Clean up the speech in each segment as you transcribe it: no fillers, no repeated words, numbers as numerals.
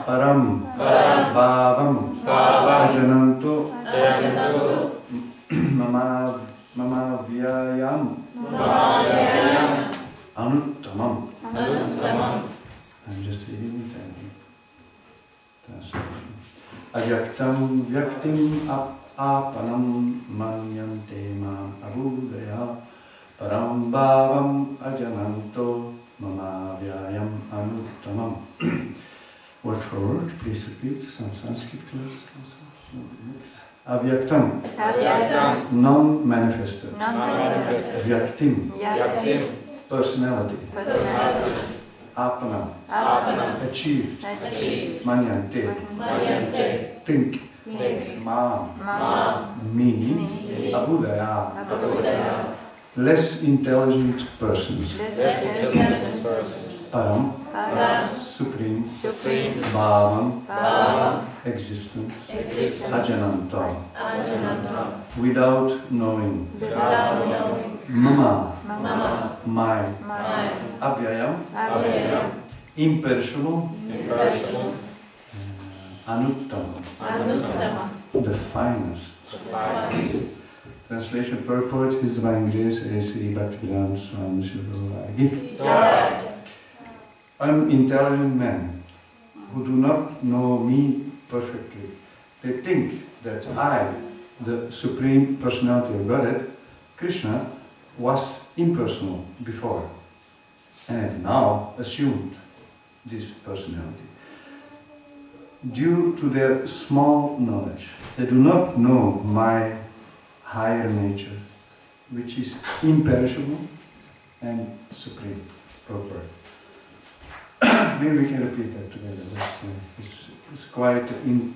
param bhavam ajananto mama vyayam anuttamam. I'm just reading it and translation. Avyaktam vyaktim apanam manyante mam abudaya param bhavam ajananto mama vyayam anuttamam. Word for word, please repeat some Sanskrit class also. Avyaktam, non-manifested. Vyaktim, personality. Apana, achieved. Manyante, think. Ma, me. Abudaya, less intelligent persons. Param, supreme. Bhavam, existence. Ajananta, without knowing. Mama, my. Avyayam, imperishable. Anuttama, the finest. Translation: purport, His Divine Grace, A.C. Bhaktivedanta Swami Srila. Unintelligent men who do not know me perfectly, they think that I, the Supreme Personality of Godhead, Krishna, was impersonal before and have now assumed this personality. Due to their small knowledge, they do not know my higher nature, which is imperishable and supreme, proper. Maybe we can repeat that together. It's quite in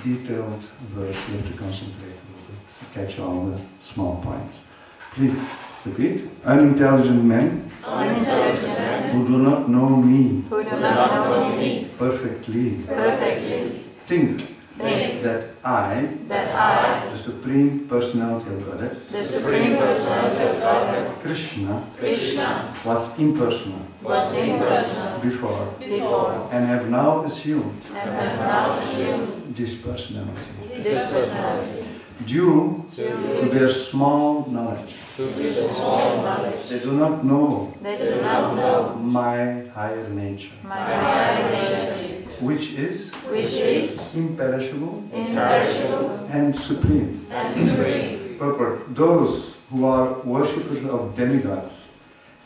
detailed verse. You have to concentrate a little bit to catch all the small points. Please repeat. Unintelligent men who do not know me perfectly think that I, the Supreme Personality of Godhead, Krishna, was impersonal before and have now assumed this personality. Due to their small knowledge, they do not know my higher nature, which is imperishable and supreme. Proper. Those who are worshippers of demigods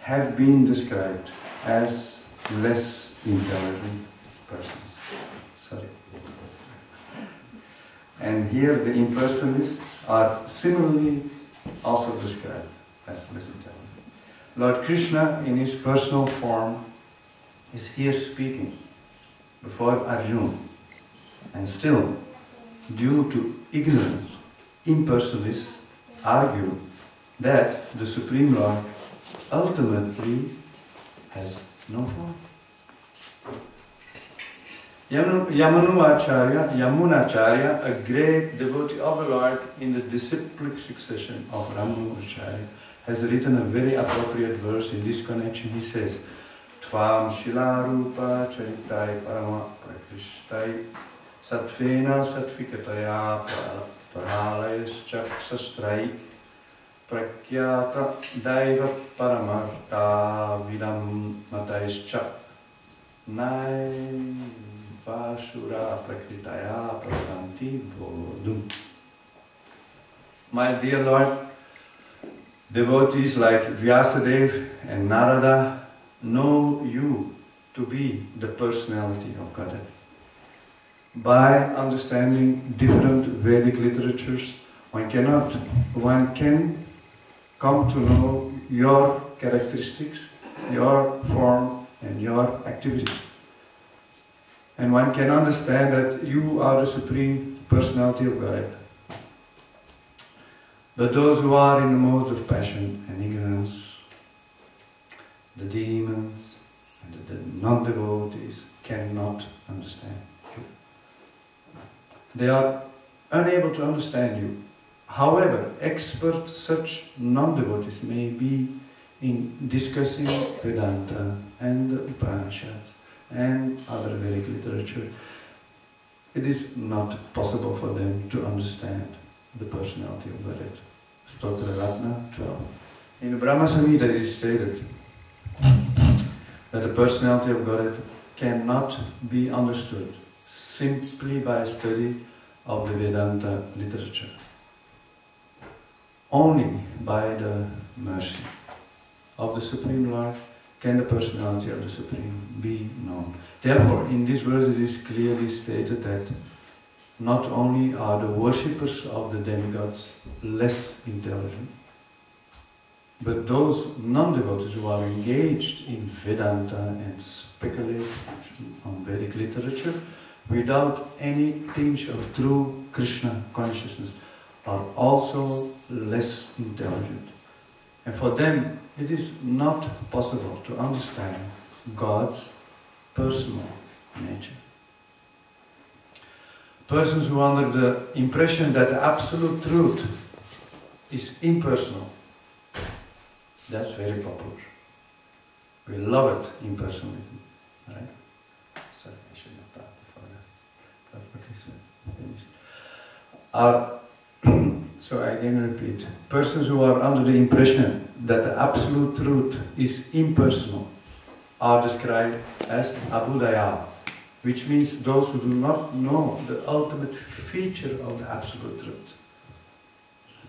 have been described as less intelligent persons. Sorry. And here the impersonalists are similarly also described as less intelligent. Lord Krishna in his personal form is here speaking before Arjuna, and still, due to ignorance, impersonalists argue that the Supreme Lord ultimately has no form. Yamunacharya, a great devotee of the Lord in the disciplic succession of Ramanujacharya, has written a very appropriate verse in this connection. He says, Tvam Shilarupa Charitai Parama Prakrishtai Sattvena Sattvikataya Paralayascha Sastrai Prakyata Daiva Paramarta Vidam Mataischa Nai Vashura Prakritaya Prasanti Vodum. My dear Lord, devotees like Vyasadeva and Narada know you to be the personality of Godhead. By understanding different Vedic literatures, one can come to know your characteristics, your form and your activity. And one can understand that you are the Supreme Personality of Godhead. But those who are in the modes of passion and ignorance, the demons and the non-devotees, cannot understand you. They are unable to understand you. However expert such non-devotees may be in discussing Vedanta and the Upanishads and other Vedic literature, it is not possible for them to understand the personality of Godhead. Stotra Ratna 12. In the Brahma Samhita it is stated that the personality of Godhead cannot be understood simply by a study of the Vedanta literature. Only by the mercy of the Supreme Lord can the personality of the Supreme be known. Therefore, in this verse it is clearly stated that not only are the worshippers of the demigods less intelligent, but those non-devotees who are engaged in Vedanta and speculate on Vedic literature without any tinge of true Krishna consciousness are also less intelligent. And for them, it is not possible to understand God's personal nature. Persons who are under the impression that the absolute truth is impersonal, that's very popular. We love it, impersonalism, right? Sorry, I should not talk before that. Finish. So I again repeat, persons who are under the impression that the absolute truth is impersonal are described as abudaya, which means those who do not know the ultimate feature of the absolute truth.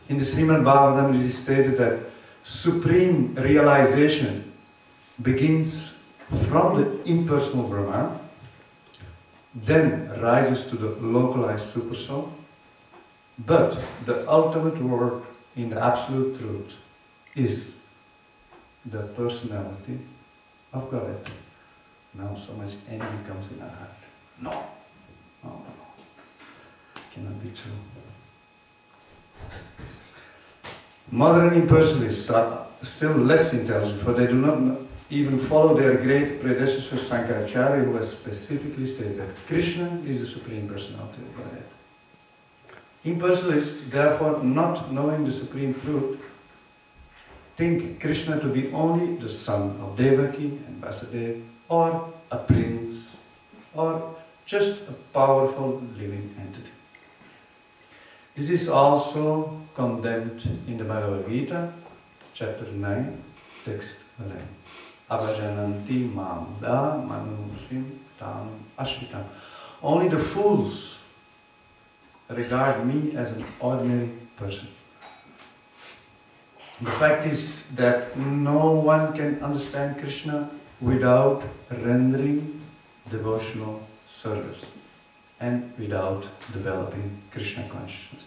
In the Srimad Bhagavatam it is stated that supreme realization begins from the impersonal Brahman, then rises to the localized Supersoul, but the ultimate word in the absolute truth is the personality of Godhead. Now so much envy comes in our heart. No, no, no, cannot be true. Modern impersonalists are still less intelligent, for they do not even follow their great predecessor Sankaracharya, who has specifically stated that Krishna is the Supreme Personality of Godhead. Impersonalists, therefore, not knowing the Supreme Truth, think Krishna to be only the son of Devaki and Vasudeva, or a prince, or just a powerful living entity. This is also condemned in the Bhagavad Gita, chapter 9, text 11. Abhajananti mamda manushim tam ashritam. Only the fools regard me as an ordinary person. The fact is that no one can understand Krishna without rendering devotional service and without developing Krishna consciousness.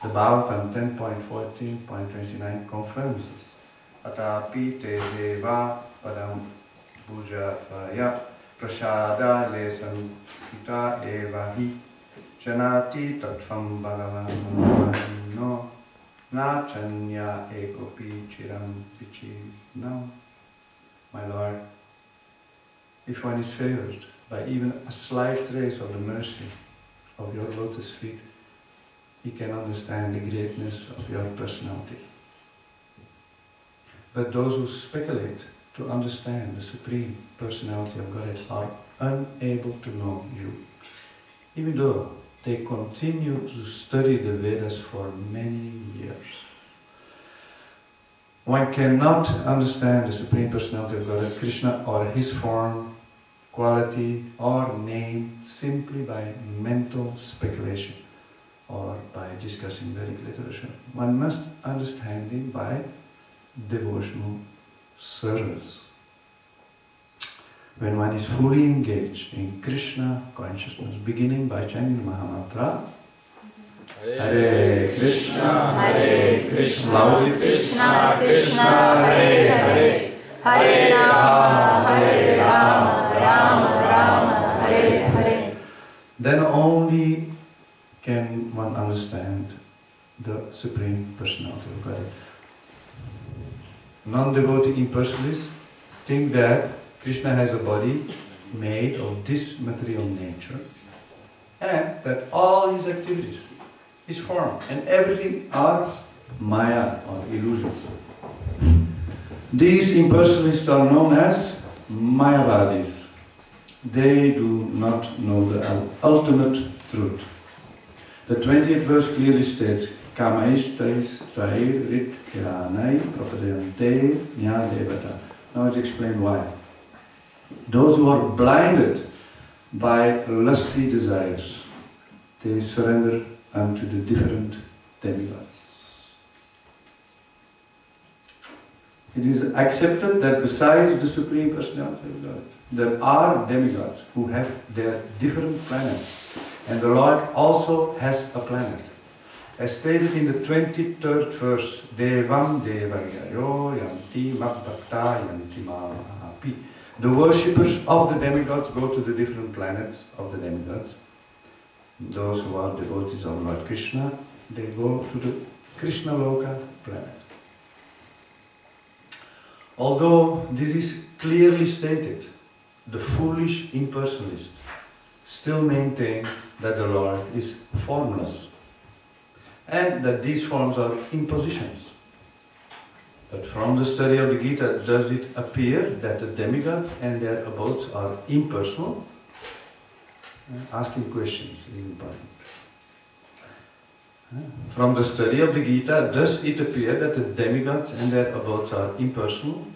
The Bhagavatam 10.14.29 confirms this. Atapi te deva padam bhujavaya prasada lesam kita eva hi janati tattvam bhagavan no na chanya ekopi chiram pichi no. My Lord, if one is favored by even a slight trace of the mercy of your lotus feet, he can understand the greatness of your personality. But those who speculate to understand the Supreme Personality of Godhead are unable to know you, even though they continue to study the Vedas for many years. One cannot understand the Supreme Personality of Godhead, Krishna, or his form, quality, or name simply by mental speculation or by discussing Vedic literature. One must understand him by devotional service. When one is fully engaged in Krishna consciousness, beginning by chanting the Mahamantra, Hare Krishna, Hare Krishna, Krishna Krishna, Hare Hare, Hare Rama, Rama Rama, Hare Hare. Then only can one understand the Supreme Personality of Godhead. Non-devotee impersonalists think that Krishna has a body made of this material nature and that all his activities, his form and everything are Maya or illusion. These impersonalists are known as Mayavadis. They do not know the ultimate truth. The 20th verse clearly states, Kamais tais tair rit kiranai prapadayante nyadevata. Now it's explained why. Those who are blinded by lusty desires, they surrender unto the different demigods. It is accepted that besides the Supreme Personality of God, there are demigods who have their different planets. And the Lord also has a planet. As stated in the 23rd verse, Devam Devagayo Yanti Mabhakta Yanti Mahapi. The worshippers of the demigods go to the different planets of the demigods. Those who are devotees of Lord Krishna, they go to the Krishna Loka planet. Although this is clearly stated, the foolish impersonalist still maintain that the Lord is formless and that these forms are impositions. But from the study of the Gita, does it appear that the demigods and their abodes are impersonal? Asking questions is important. From the study of the Gita, does it appear that the demigods and their abodes are impersonal?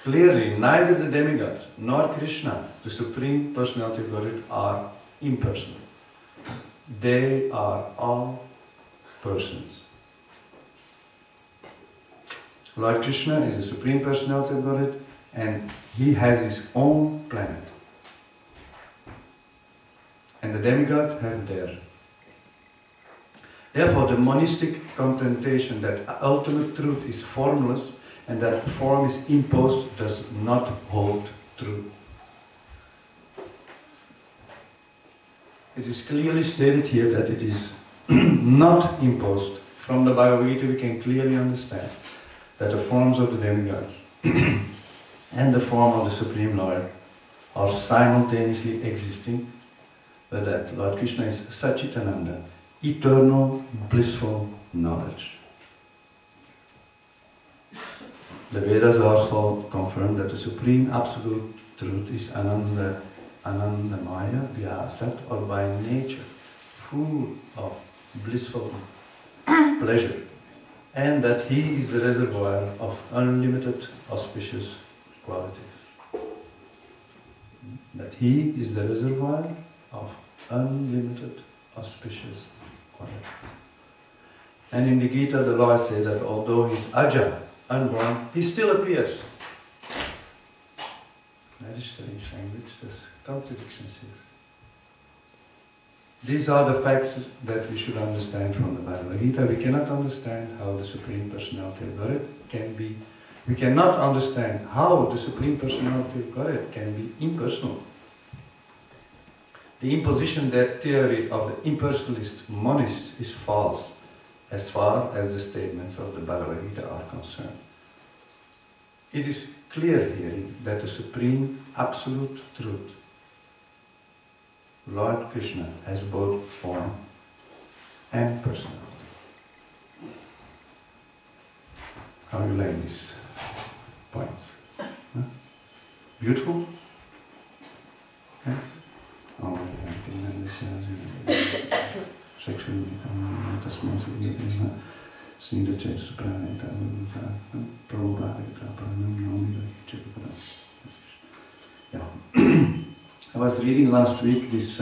Clearly, neither the demigods nor Krishna, the Supreme Personality of Godhead, are impersonal. They are all persons. Lord Krishna is the Supreme Personality of Godhead and he has his own planet. And the demigods have theirs. Therefore, the monistic contentation that ultimate truth is formless and that form is imposed does not hold true. It is clearly stated here that it is not imposed. From the Bhagavad Gita we can clearly understand that the forms of the demigods and the form of the Supreme Lord are simultaneously existing, but that Lord Krishna is Satchitananda, eternal, blissful knowledge. The Vedas also confirm that the Supreme Absolute Truth is Anandamaya Vyasat, or by nature, full of blissful pleasure, and that he is the reservoir of unlimited auspicious qualities. That he is the reservoir of unlimited auspicious qualities. And in the Gita the Lord says that although he is Aja, unborn, he still appears. That is strange language, there's contradictions here. These are the facts that we should understand from the Bhagavad Gita. We cannot understand how the Supreme Personality of Godhead can be, we cannot understand how the Supreme Personality of Godhead can be impersonal. The imposition that theory of the impersonalist monist is false, as far as the statements of the Bhagavad Gita are concerned. It is clear here that the Supreme Absolute Truth, Lord Krishna, has both form and personality. How do you like these points? Huh? Beautiful? Yes? Oh, sexual I was reading last week this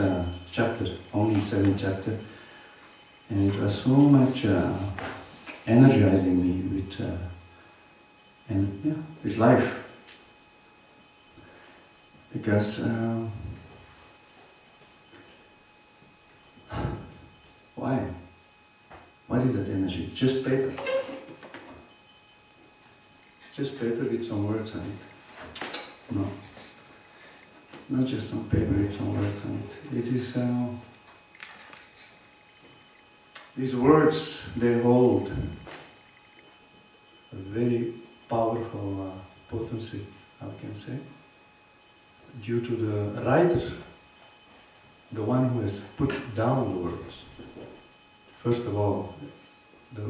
chapter, only 7th chapter, and it was so much energizing me with life, because why? What is that energy? Just paper. Just paper with some words on it. No. It's not just on paper with some words on it. It is these words, they hold a very powerful potency, I can say, due to the writer, the one who has put down the words. First of all, the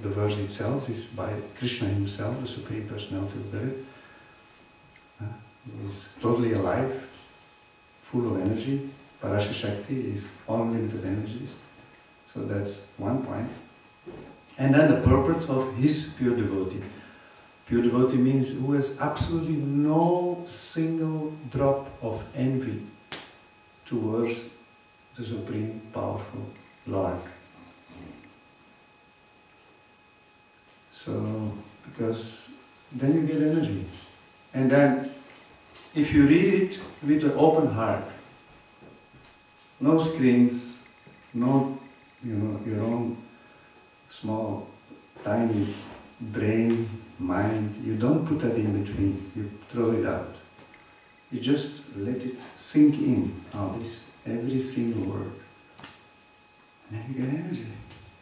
verse itself is by Krishna himself, the Supreme Personality of Godhead. He is totally alive, full of energy, Parashakti is unlimited energies. So that's one point. And then the purpose of his pure devotee. Pure devotee means who has absolutely no single drop of envy towards the Supreme Powerful Lord. So, because then you get energy. And then, if you read it with an open heart, no screens, no, your own small, tiny brain, mind, you don't put that in between, you throw it out. You just let it sink in, every single word. And then you get energy,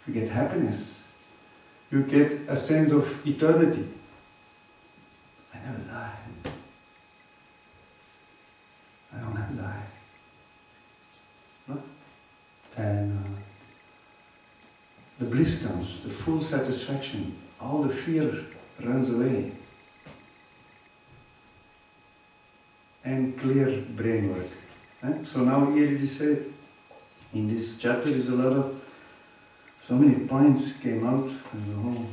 you get happiness, you get a sense of eternity. I never die. I don't have to die. No? And the bliss comes, the full satisfaction, all the fear runs away. And clear brain work. So now here it is said, in this chapter is a lot of, so many points came out in the whole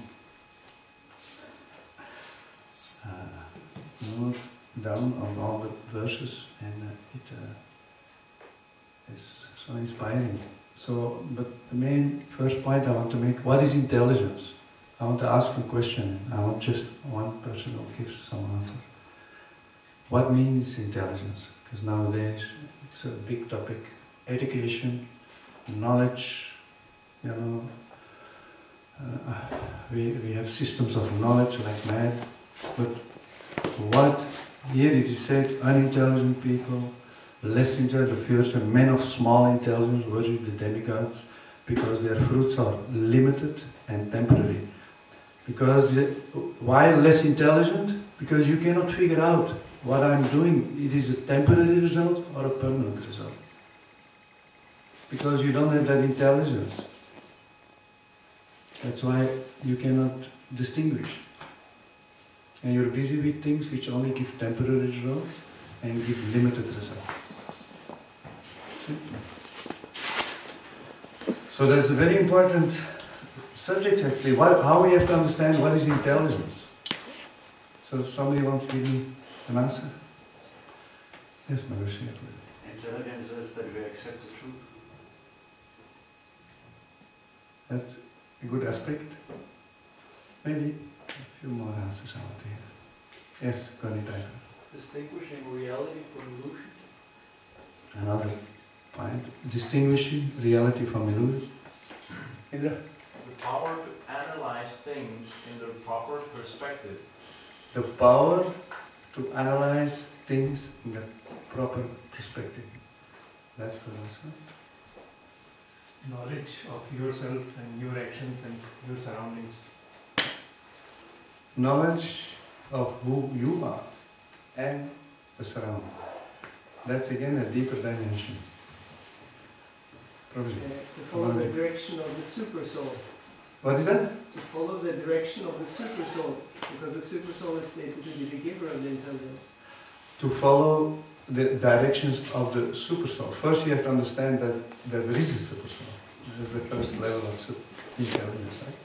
note down of all the verses, and it is so inspiring. So, but the main first point I want to make, what is intelligence? I want to ask a question. I want just one person who gives some answer. What means intelligence? Because nowadays it's a big topic. Education, knowledge, we have systems of knowledge like mad, but what here it is said, unintelligent people, less intelligent, fierce, and men of small intelligence worship the demigods because their fruits are limited and temporary. Because why less intelligent? Because you cannot figure out what I'm doing. It is a temporary result or a permanent result. Because you don't have that intelligence. That's why you cannot distinguish. And you're busy with things which only give temporary results and give limited results. See? So that's a very important subject actually. How we have to understand what is intelligence. So somebody wants to give me an answer? Yes, Maharishi. Intelligence is that we accept the truth. That's a good aspect. Maybe a few more answers I want to hear. Yes, Ganita. Distinguishing reality from illusion. Another point. Distinguishing reality from illusion. Indra? The power to analyze things in their proper perspective. The power to analyze things in the proper perspective. That's good answer. Knowledge of yourself and your actions and your surroundings. Knowledge of who you are and the surrounding. That's again a deeper dimension. To follow the direction of the super soul. What is that? To follow the direction of the super soul, because the super soul is stated to be the giver of the intelligence. To follow the directions of the super soul. First you have to understand that there is a super soul. This is the first level of intelligence, right?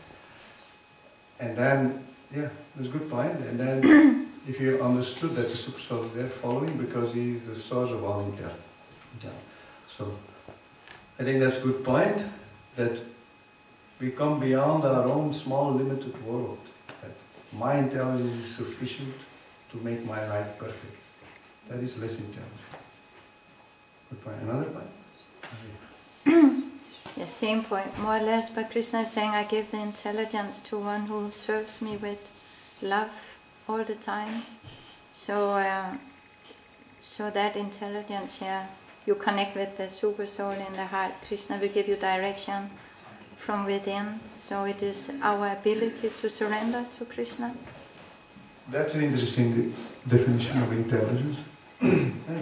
And then, yeah, that's a good point. And then if you understood that the super soul is there following, because he is the source of all intelligence. So I think that's a good point, that we come beyond our own small limited world. That my intelligence is sufficient to make my life perfect. That is less intelligent. Good point. Another point? The same point, more or less, but Krishna is saying, I give the intelligence to one who serves me with love all the time. So that intelligence, you connect with the super soul in the heart. Krishna will give you direction from within. So it is our ability to surrender to Krishna. That's an interesting definition of intelligence.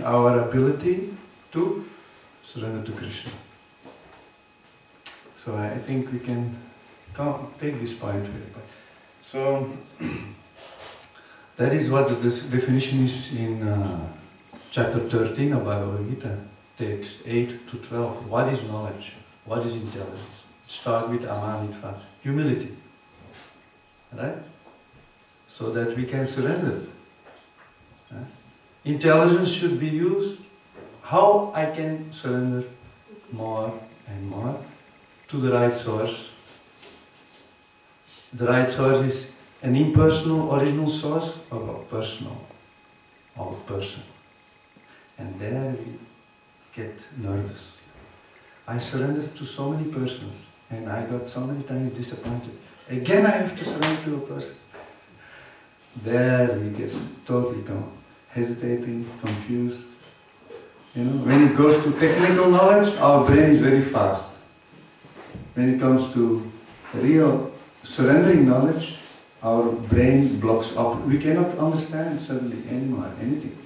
Our ability to surrender to Krishna. So I think we can take this point very well. So that is what this definition is in chapter 13 of Bhagavad Gita. text 8 to 12. What is knowledge? What is intelligence? Start with Amanitvat, humility. Right? So that we can surrender. Intelligence should be used. How I can surrender more and more to the right source. The right source is an impersonal original source or a personal, or a person. And there we get nervous. I surrendered to so many persons and I got so many times disappointed. Again I have to surrender to a person. There we get totally hesitating, confused. You know, when it goes to technical knowledge, our brain is very fast. When it comes to real surrendering knowledge, our brain blocks up. We cannot understand suddenly anymore anything.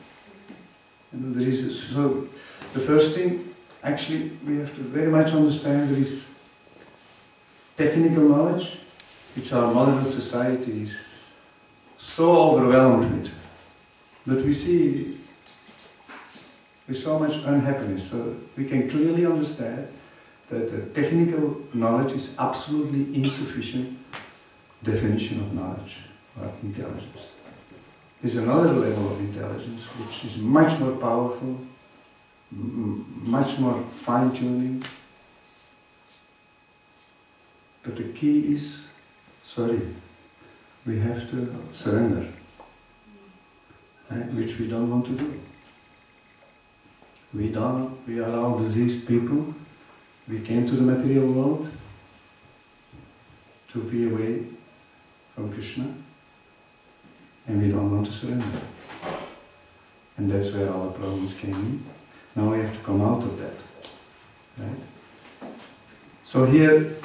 You know, there is so the first thing, actually, we have to very much understand there is technical knowledge, which our modern society is so overwhelmed with. But we see with so much unhappiness, so we can clearly understand that the technical knowledge is absolutely insufficient definition of knowledge or intelligence. There's another level of intelligence which is much more powerful, much more fine-tuning. But the key is, we have to surrender, right? Which we don't want to do. We are all diseased people. We came to the material world to be away from Krishna, and we don't want to surrender. And that's where all the problems came in. Now we have to come out of that, right? So here,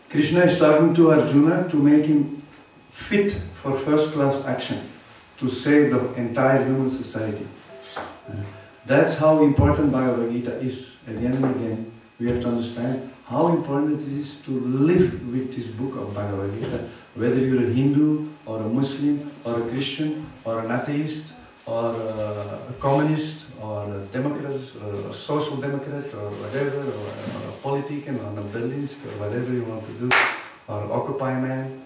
Krishna is talking to Arjuna to make him fit for first-class action, to save the entire human society. That's how important Bhagavad Gita is. Again and again, we have to understand how important it is to live with this book of Bhagavad Gita. Whether you're a Hindu, or a Muslim, or a Christian, or an atheist, or a communist, or a Democrat, or a social democrat, or whatever, or a politician, or a Berlinsk, or whatever you want to do, or Occupy man.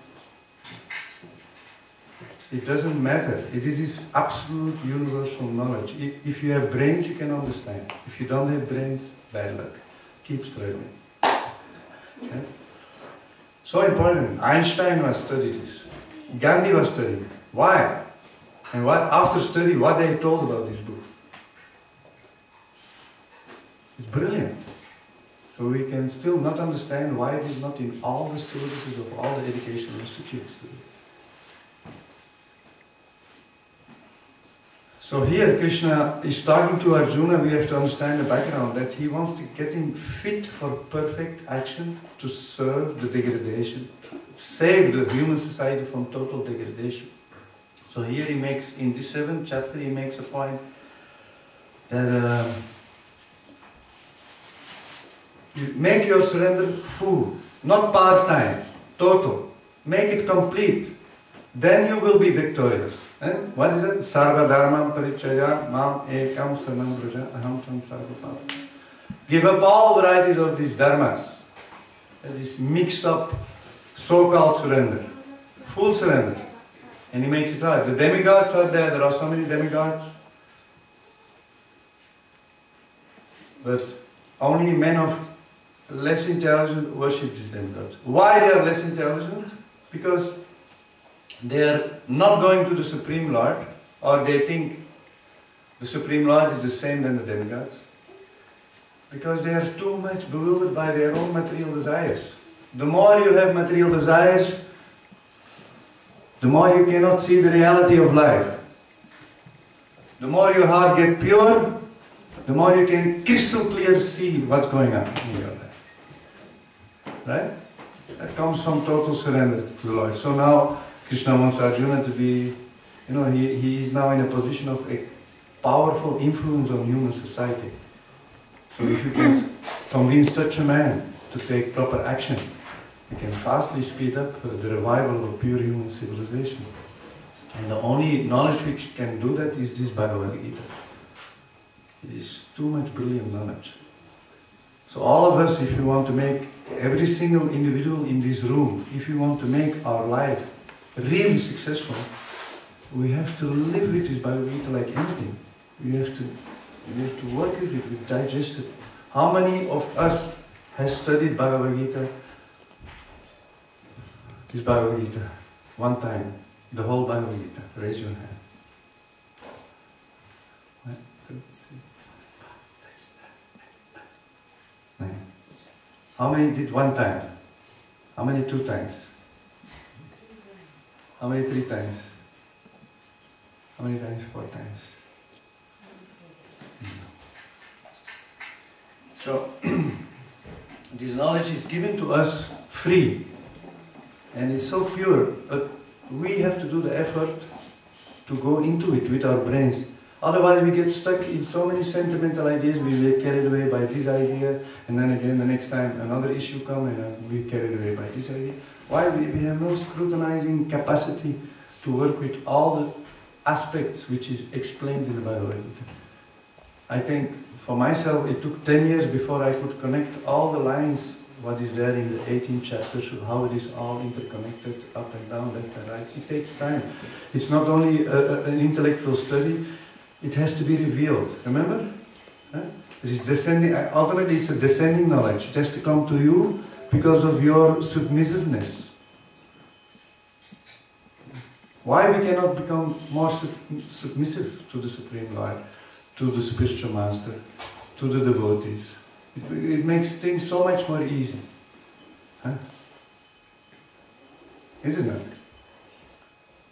It doesn't matter. It is this absolute universal knowledge. If you have brains, you can understand. If you don't have brains, bad luck. Keep struggling. Okay? So important. Einstein was studying this. Gandhi was studying. Why? And what after study, what they told about this book. It's brilliant. So we can still not understand why it is not in all the syllabuses of all the educational institutes today. So here Krishna is talking to Arjuna. We have to understand the background, that he wants to get him fit for perfect action to serve the degradation, save the human society from total degradation. So here he makes, in this 7th chapter, he makes a point that you make your surrender full, not part-time, total. Make it complete. Then you will be victorious. What is it? Sarva dharmam parichaya mam ekam sanam braja aham tam sarva papa. Give up all varieties of these dharmas. This mixed up so-called surrender. Full surrender. And he makes it right. The demigods are there. There are so many demigods. But only men of less intelligent worship these demigods. Why they are less intelligent? Because they are not going to the Supreme Lord, or they think the Supreme Lord is the same than the demigods. Because they are too much bewildered by their own material desires. The more you have material desires, the more you cannot see the reality of life. The more your heart gets pure, the more you can crystal clear see what's going on in your life. Right? That comes from total surrender to the Lord. So now Krishna wants Arjuna to be, he is now in a position of a powerful influence on human society. So if you can convince such a man to take proper action, you can fastly speed up the revival of pure human civilization. And the only knowledge which can do that is this Bhagavad Gita. It is too much brilliant knowledge. So all of us, if you want to make every single individual in this room, if you want to make our life really successful, we have to live with this Bhagavad Gita like anything. We have to work with it, we digest it. How many of us has studied Bhagavad Gita, this Bhagavad Gita, one time, the whole Bhagavad Gita? Raise your hand. 1, 2, 3, 4, 5, 6, 7, 8, 9. How many did one time? How many 2 times? How many 3 times? How many times? 4 times? So, this knowledge is given to us free, and it's so pure, but we have to do the effort to go into it with our brains. Otherwise we get stuck in so many sentimental ideas, we get carried away by this idea, and then again the next time another issue comes and we carried away by this idea. Why? We have no scrutinizing capacity to work with all the aspects which is explained in the Bhagavad Gita. I think for myself it took 10 years before I could connect all the lines, what is there in the 18 chapters, how it is all interconnected, up and down, left and right. It takes time. It's not only an intellectual study, it has to be revealed. Remember? It is descending, ultimately it's a descending knowledge. It has to come to you because of your submissiveness. Why we cannot become more submissive to the Supreme Lord, to the spiritual master, to the devotees? It makes things so much more easy. Isn't it?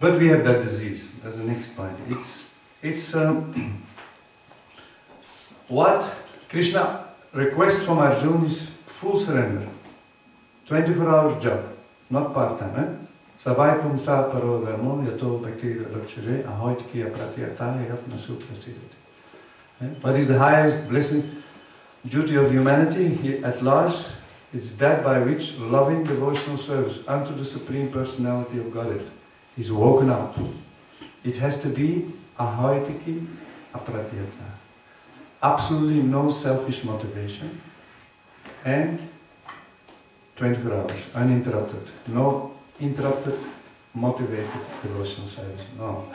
But we have that disease. That's the next point. It's what Krishna requests from Arjuna is full surrender. 24-hour job, not part-time. Savai pumsa paro dharmo yato bhakti rakshare ahoitki apratyata yatna suprasidati. What is the highest blessing, duty of humanity at large? It's that by which loving devotional service unto the Supreme Personality of Godhead is woken up. It has to be ahoitiki apratyata. Absolutely no selfish motivation, and 24 hours, uninterrupted. No interrupted, motivated devotional service. No.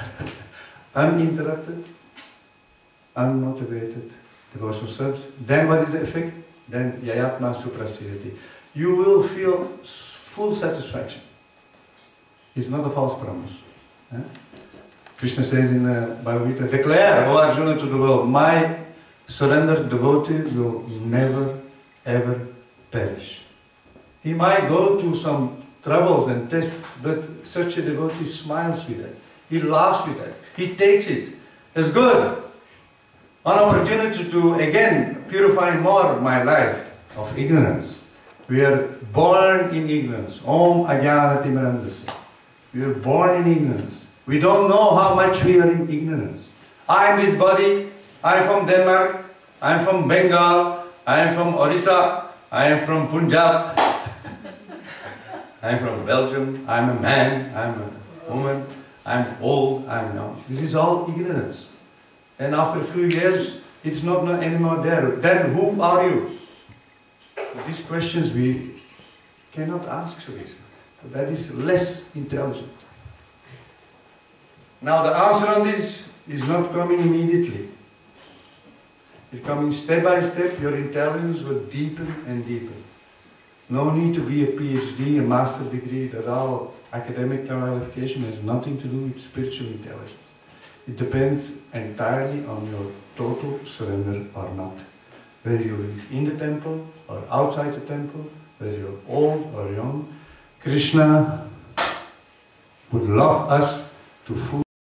Uninterrupted, unmotivated devotional service. Then what is the effect? Then yayatma suprasidati. You will feel full satisfaction. It's not a false promise. Krishna says in Bhagavad Gita, declare, O Arjuna, to the world, my surrendered devotee will never ever perish. He might go through some troubles and tests, but such a devotee smiles with it. He laughs with it. He takes it as good. An opportunity to again purify more my life of ignorance. We are born in ignorance. Om Ajnana Timirandasya. We are born in ignorance. We don't know how much we are in ignorance. I am this body. I am from Denmark. I am from Bengal. I am from Orissa. I am from Punjab. I am from Belgium. I am a man. I am a woman. I am old. I am young. This is all ignorance. And after a few years, it's not anymore there. Then who are you? These questions we cannot ask so easily. That is less intelligent. Now the answer on this is not coming immediately. It's coming step by step. Your intelligence will deepen and deepen. No need to be a PhD, a master degree. That all academic qualification has nothing to do with spiritual intelligence. It depends entirely on your total surrender or not. Whether you live in the temple or outside the temple, whether you're old or young, Krishna would love us to fully